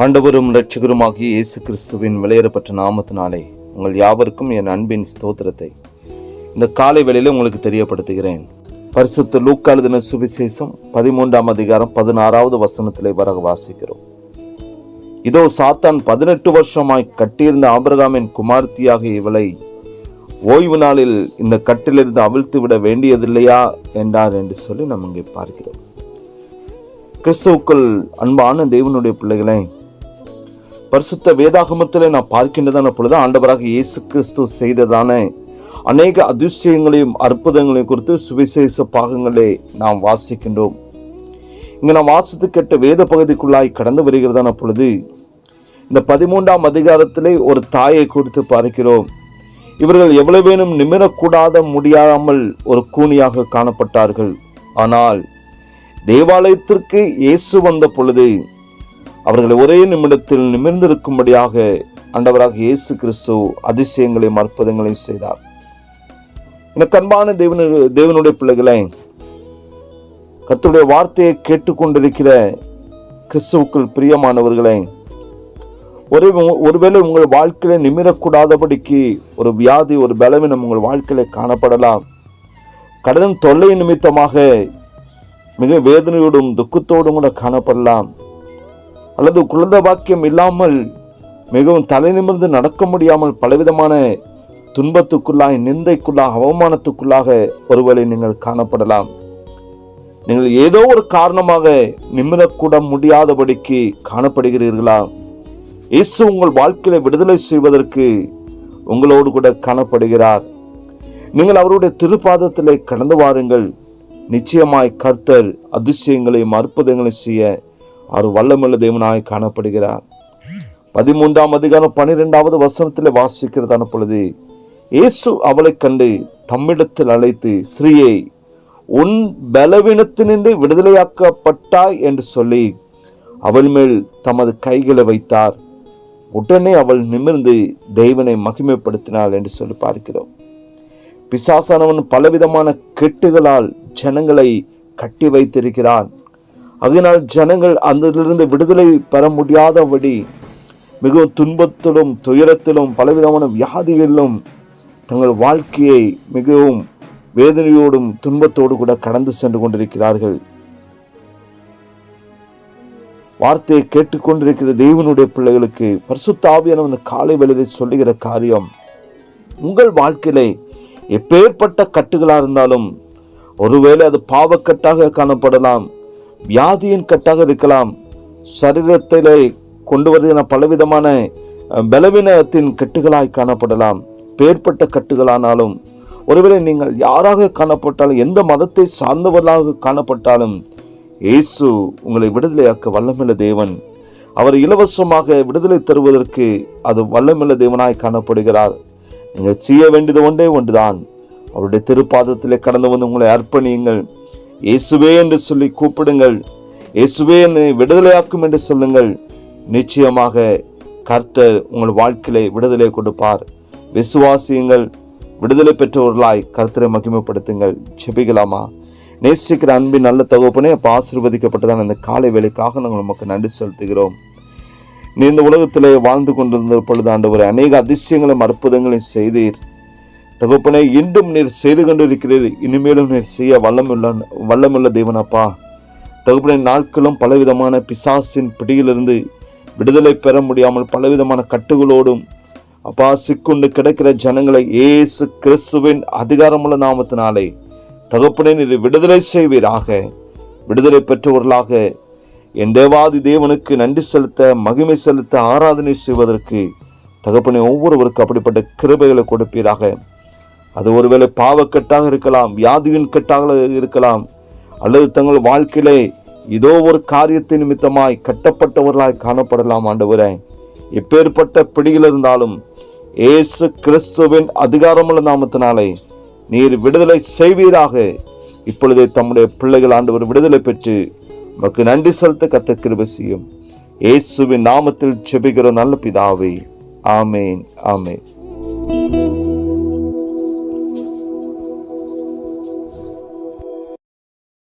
ஆண்டவரும் இரட்சகருமாகிய இயேசு கிறிஸ்துவின் விலையேறப்பட்ட நாமத்தினாலே உங்கள் யாவருக்கும் என் அன்பின் ஸ்தோத்திரத்தை இந்த காலை வேளையில உங்களுக்கு தெரியப்படுத்துகிறேன். பரிசுத்த லூக்கா எழுதின சுவிசேஷம் 13ஆம் அதிகாரம் 16வது வசனத்திலே வர வாசிக்கிறோம். இதோ சாத்தான் 18 வருஷமாய் கட்டியிருந்த ஆபிரகாமின் குமார்த்தியாக இவளை ஓய்வு நாளில் இந்த கட்டிலிருந்து அவிழ்த்து விட வேண்டியதில்லையா என்றார் என்று சொல்லி நாம் இங்கே பார்க்கிறோம். கிறிஸ்துவுக்குள் அன்பான தேவனுடைய பிள்ளைகளை, பரிசுத்த வேதாகமத்தில் நான் பார்க்கின்றதான பொழுது ஆண்டவராக இயேசு கிறிஸ்து செய்ததான அநேக அதிசயங்களையும் அற்புதங்களையும் குறித்து சுவிசேஷ பாகங்களே நாம் வாசிக்கின்றோம். இங்கே நாம் வாசித்து கேட்ட வேத பகுதிக்குள்ளாய் கடந்து வருகிறதான பொழுது இந்த 13ஆம் அதிகாரத்திலே ஒரு தாயை குறித்து பார்க்கிறோம். இவர்கள் எவ்வளவேனும் நிமிரக்கூடாத முடியாமல் ஒரு கூனியாக காணப்பட்டார்கள். ஆனால் தேவாலயத்திற்கு இயேசு வந்த பொழுது அவர்களை ஒரே நிமிடத்தில் நிமிர்ந்திருக்கும்படியாக ஆண்டவராக இயேசு கிறிஸ்து அதிசயங்களையும் அற்புதங்களையும் செய்தார். எனக்கு அன்பான தேவனுடைய பிள்ளைகளை, கர்த்தருடைய வார்த்தையை கேட்டுக்கொண்டிருக்கிற கிறிஸ்துவுக்குள் பிரியமானவர்களை, ஒருவேளை உங்கள் வாழ்க்கையில நிமிரக்கூடாதபடிக்கு ஒரு வியாதி, ஒரு பலவீனம் உங்கள் வாழ்க்கையில காணப்படலாம். கடன் தொல்லை நிமித்தமாக மிக வேதனையோடும் துக்கத்தோடும் கூட காணப்படலாம். அல்லது குழந்தை பாக்கியம் இல்லாமல் மிகவும் தலை நிமிர்ந்து நடக்க முடியாமல் பலவிதமான துன்பத்துக்குள்ளாக, நிந்தைக்குள்ளாக, அவமானத்துக்குள்ளாக ஒருவேளை நீங்கள் காணப்படலாம். நீங்கள் ஏதோ ஒரு காரணமாக நிமிரக்கூட முடியாதபடிக்கு காணப்படுகிறீர்களா? இயேசு உங்கள் வாழ்க்கையில விடுதலை செய்வதற்கு உங்களோடு கூட காணப்படுகிறார். நீங்கள் அவருடைய திருப்பாதத்திலே கடந்து வாருங்கள். நிச்சயமாய் கர்த்தர் அதிசயங்களையும் அற்புதங்களையும் செய்ய அவர் வல்லமுள்ள தேவனாய் காணப்படுகிறார். 13ஆம் அதிகாரம் 12வது வசனத்தில் வாசிக்கிறதான பொழுது, இயேசு அவளை கண்டு தம்மிடத்தில் அழைத்து, ஸ்ரீயே, உன் பலவீனத்தினின்று விடுதலையாக்கப்பட்டாய் என்று சொல்லி அவள் மேல் தமது கைகளை வைத்தார். உடனே அவள் நிமிர்ந்து தேவனை மகிமைப்படுத்தினாள் என்று சொல்லி பார்க்கிறோம். பிசாசானவன் பலவிதமான கெட்டுகளால் ஜனங்களை கட்டி வைத்திருக்கிறான். அதனால் ஜனங்கள் அதிலிருந்து விடுதலை பெற முடியாதபடி மிகவும் துன்பத்திலும் துயரத்திலும் பலவிதமான வியாதிகளிலும் தங்கள் வாழ்க்கையை மிகவும் வேதனையோடும் துன்பத்தோடு கூட கடந்து சென்று கொண்டிருக்கிறார்கள். வார்த்தையை கேட்டுக்கொண்டிருக்கிற தேவனுடைய பிள்ளைகளுக்கு பரிசுத்த ஆவியானவர் காலை வேளையில் சொல்லுகிற காரியம், உங்கள் வாழ்க்கையிலே எப்பேற்பட்ட கட்டுகளாக இருந்தாலும், ஒருவேளை அது பாவக்கட்டாக காணப்படலாம், வியாதியின் கட்டாக இருக்கலாம், சரீரத்திலே கொண்டு வருகிற பலவிதமான பலவீனத்தின் கட்டுகளாய் காணப்படலாம். பேர்பட்ட கட்டுகளானாலும், ஒருவேளை நீங்கள் யாராக காணப்பட்டாலும், எந்த மதத்தை சார்ந்தவர்களாக காணப்பட்டாலும், இயேசு உங்களை விடுதலையாக்க வல்லமுள்ள தேவன். அவர் இலவசமாக விடுதலை தருவதற்கு அது வல்லமுள்ள தேவனாய் காணப்படுகிறார். நீங்கள் செய்ய வேண்டியது ஒன்றே ஒன்றுதான், அவருடைய திருப்பாதத்திலே கடந்து வந்து உங்களை அர்ப்பணியுங்கள். இயேசுவே என்று சொல்லி கூப்பிடுங்கள். இயேசுவே என்னை விடுதலையாக்கும் என்று சொல்லுங்கள். நிச்சயமாக கர்த்தர் உங்கள் வாழ்க்கையிலே விடுதலை கொடுப்பார். விசுவாசியுங்கள். விடுதலை பெற்றவர்களாய் கர்த்தரை மகிமைப்படுத்துங்கள். ஜெபிக்கலாமா? நேசிக்கிற அன்பின் நல்ல தகப்பனே, அப்போ ஆசீர்வதிக்கப்பட்டதான இந்த காலை வேளைக்காக நாங்கள் நமக்கு நன்றி செலுத்துகிறோம். நீ இந்த உலகத்திலே வாழ்ந்து கொண்டிருந்த பொழுது ஆண்டவரே, அநேக அதிசயங்களும் அற்புதங்களையும் செய்தீர் தகப்பனே. இன்றும் நீர் செய்து கொண்டிருக்கிறீர். இனிமேலும் நீர் செய்ய வல்லமுள்ள தேவனப்பா தகப்பனே. நாட்களும் பலவிதமான பிசாசின் பிடியிலிருந்து விடுதலை பெற முடியாமல் பலவிதமான கட்டுகளோடும் அப்பா சிக்குண்டு கிடைக்கிற ஜனங்களை இயேசு கிறிஸ்துவின் அதிகாரமுள்ள நாமத்தினாலே தகப்பனே நீர் விடுதலை செய்வீராக. விடுதலை பெற்றவர்களாக என் தேவாதி தேவனுக்கு நன்றி செலுத்த, மகிமை செலுத்த, ஆராதனை செய்வதற்கு தகப்பனே ஒவ்வொருவருக்கும் அப்படிப்பட்ட கிருபைகளை கொடுப்பீராக. அது ஒருவேளை பாவக்கட்டாக இருக்கலாம், வியாதியின் கட்டாக இருக்கலாம், அல்லது தங்கள் வாழ்க்கையிலே ஏதோ ஒரு காரியத்தை நிமித்தமாய் கட்டப்பட்டவர்களாய் காணப்படலாம். ஆண்டவரே, எப்பேற்பட்ட பிடியில் இருந்தாலும் இயேசு கிறிஸ்துவின் அதிகாரமுள்ள நாமத்தினாலே நீர் விடுதலை செய்வீராக. இப்பொழுதே தம்முடைய பிள்ளைகள் ஆண்டவர் விடுதலை பெற்று உமக்கு நன்றி செலுத்த கர்த்தர் கிருபை செய்யும். இயேசுவின் நாமத்தில் ஜெபிக்கிற நல்ல பிதாவே, ஆமேன், ஆமேன்.